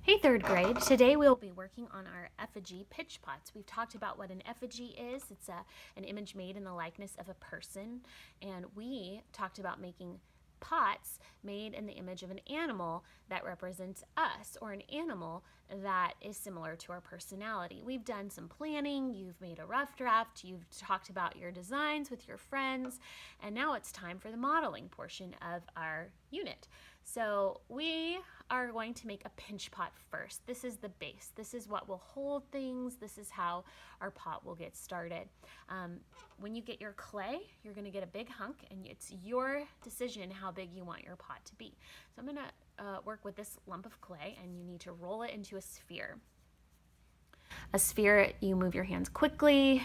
Hey, third grade. Today we'll be working on our effigy pitch pots. We've talked about what an effigy is. It's an image made in the likeness of a person. And we talked about making pots made in the image of an animal that represents us, or an animal that is similar to our personality. We've done some planning. You've made a rough draft. You've talked about your designs with your friends. And now it's time for the modeling portion of our unit. So we are going to make a pinch pot first. This is the base. This is what will hold things. This is how our pot will get started. When you get your clay, you're going to get a big hunk, and it's your decision how big you want your pot to be. So I'm going to work with this lump of clay, and you need to roll it into a sphere. A sphere, you move your hands quickly,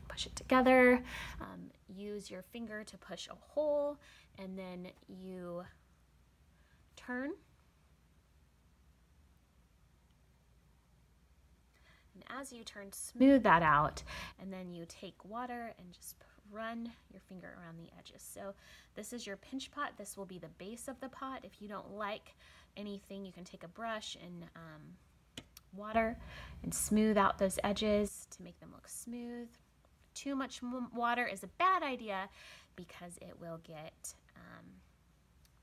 push it together, use your finger to push a hole, and then you turn. And as you turn, smooth that out, and then you take water and just run your finger around the edges. So this is your pinch pot. This will be the base of the pot. If you don't like anything, you can take a brush and water and smooth out those edges to make them look smooth. Too much water is a bad idea because it will get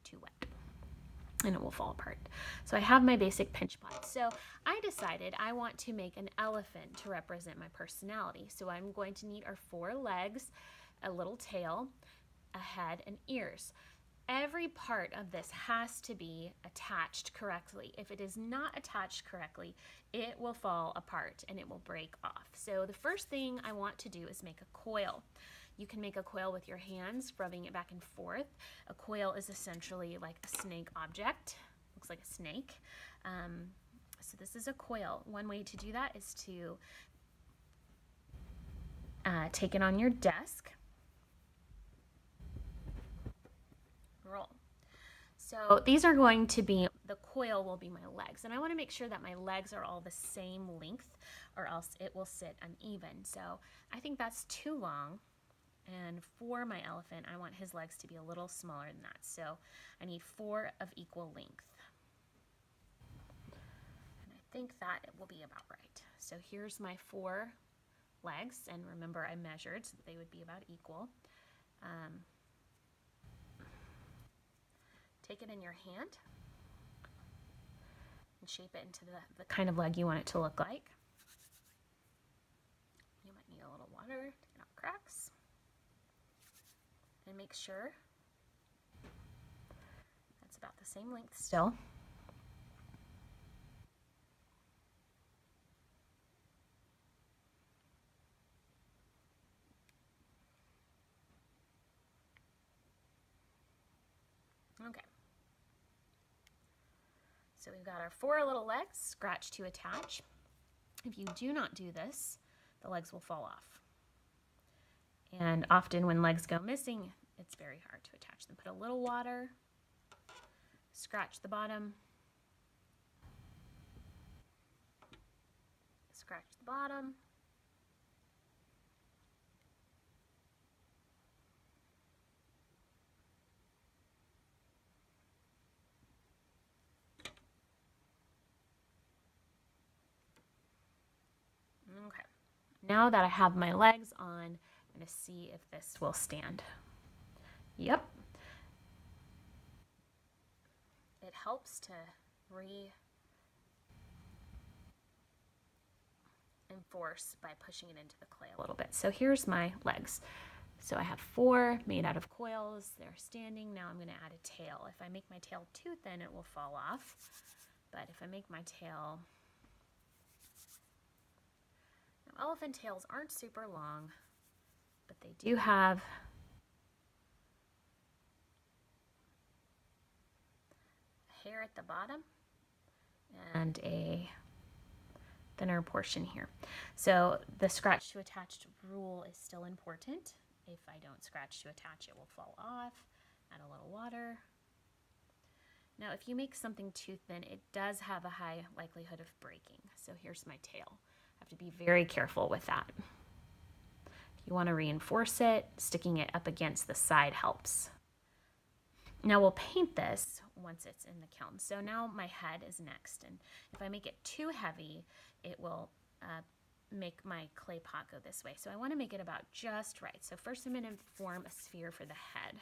too wet and it will fall apart. So I have my basic pinch pot. So I decided I want to make an elephant to represent my personality. So I'm going to need our 4 legs, a little tail, a head, and ears. Every part of this has to be attached correctly. If it is not attached correctly, it will fall apart and it will break off. So the first thing I want to do is make a coil. You can make a coil with your hands, rubbing it back and forth. A coil is essentially like a snake object. Looks like a snake. So this is a coil. One way to do that is to take it on your desk. Roll. So these are going to be, the coil will be my legs, and I want to make sure that my legs are all the same length or else it will sit uneven. So I think that's too long, and for my elephant I want his legs to be a little smaller than that. So I need 4 of equal length, and I think that it will be about right. So here's my 4 legs, and remember I measured so that they would be about equal. Take it in your hand and shape it into the kind of leg you want it to look like. You might need a little water to get out cracks. And make sure that's about the same length still. Okay. So we've got our 4 little legs, scratch to attach. If you do not do this, the legs will fall off. And often when legs go missing, it's very hard to attach them. Put a little water, scratch the bottom, scratch the bottom, okay. Now that I have my legs on, I'm going to see if this will stand. Yep. It helps to reinforce by pushing it into the clay a little bit. So here's my legs. So I have 4 made out of coils. They're standing. Now I'm going to add a tail. If I make my tail too thin, it will fall off. But if I make my tail... Now, elephant tails aren't super long, but they do have hair at the bottom and a thinner portion here. So the scratch to attach rule is still important. If I don't scratch to attach, it will fall off. Add a little water. Now if you make something too thin, it does have a high likelihood of breaking. So here's my tail. I have to be very careful with that. If you want to reinforce it, sticking it up against the side helps. Now we'll paint this once it's in the kiln. So now my head is next, and if I make it too heavy, it will make my clay pot go this way. So I want to make it about just right. So first I'm going to form a sphere for the head.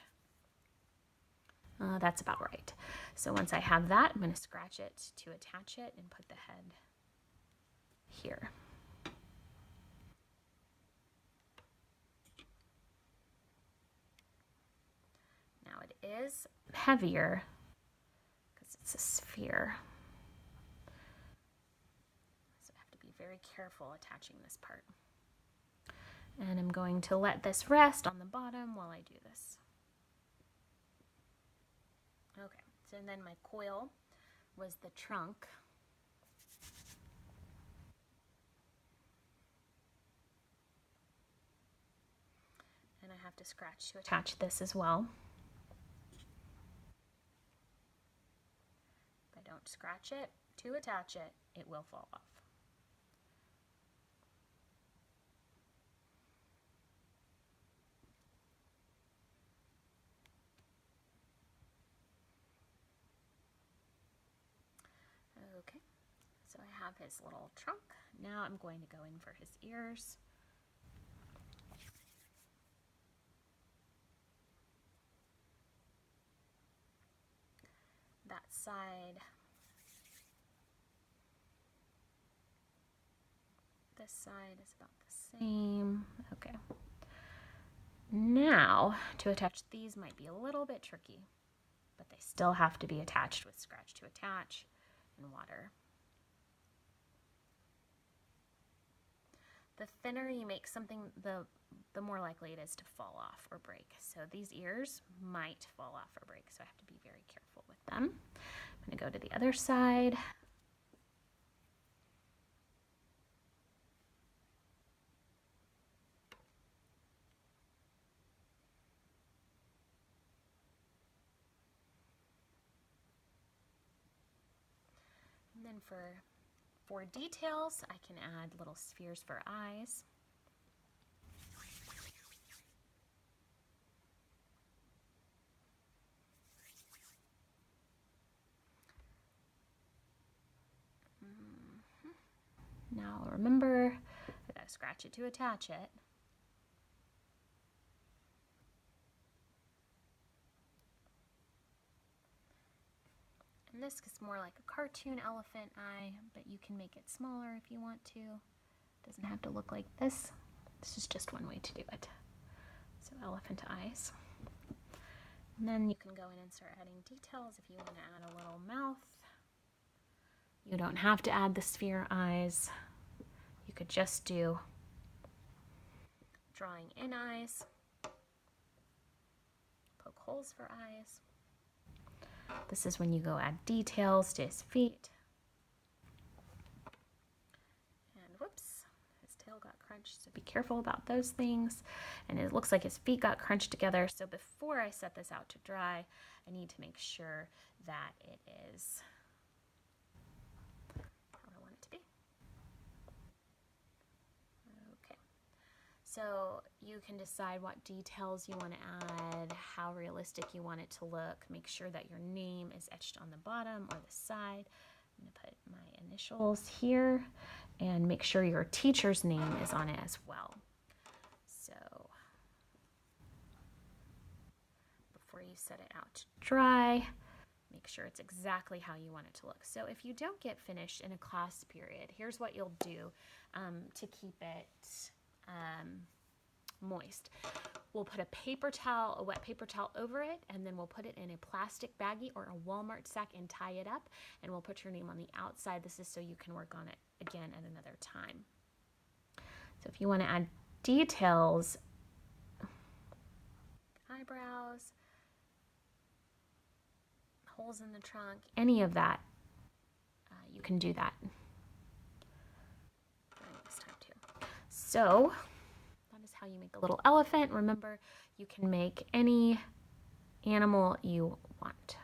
That's about right. So once I have that, I'm going to scratch it to attach it and put the head here. Now it is heavier because it's a sphere. So I have to be very careful attaching this part. And I'm going to let this rest on the bottom while I do this. Okay, so then my coil was the trunk. And I have to scratch to attach this as well. If I don't scratch it to attach it, it will fall off. Okay, so I have his little trunk. Now I'm going to go in for his ears. That side. This side is about the same. Okay. Now, to attach these might be a little bit tricky, but they still have to be attached with scratch to attach and water. The thinner you make something, the more likely it is to fall off or break. So these ears might fall off or break, so I have to be very careful with them. I'm going to go to the other side. And then for details, I can add little spheres for eyes. Now remember, I gotta scratch it to attach it. And this is more like a cartoon elephant eye, but you can make it smaller if you want to. It doesn't have to look like this. This is just one way to do it. So elephant eyes. And then you can go in and start adding details if you want to add a little mouth. You don't have to add the sphere eyes. You could just do drawing in eyes, poke holes for eyes. This is when you go add details to his feet. And whoops, his tail got crunched, so be careful about those things. And it looks like his feet got crunched together, so before I set this out to dry, I need to make sure that it is how I want it to be. Okay, so you can decide what details you want to add, how realistic you want it to look. Make sure that your name is etched on the bottom or the side. I'm going to put my initials here, and make sure your teacher's name is on it as well. So before you set it out to dry, make sure it's exactly how you want it to look. So if you don't get finished in a class period, here's what you'll do to keep it moist. We'll put a paper towel, a wet paper towel over it, and then we'll put it in a plastic baggie or a Walmart sack and tie it up, and we'll put your name on the outside. This is so you can work on it again at another time. So if you want to add details, eyebrows, holes in the trunk, any of that, you can do that during this time too. So that is how you make a little elephant. Remember, you can make any animal you want.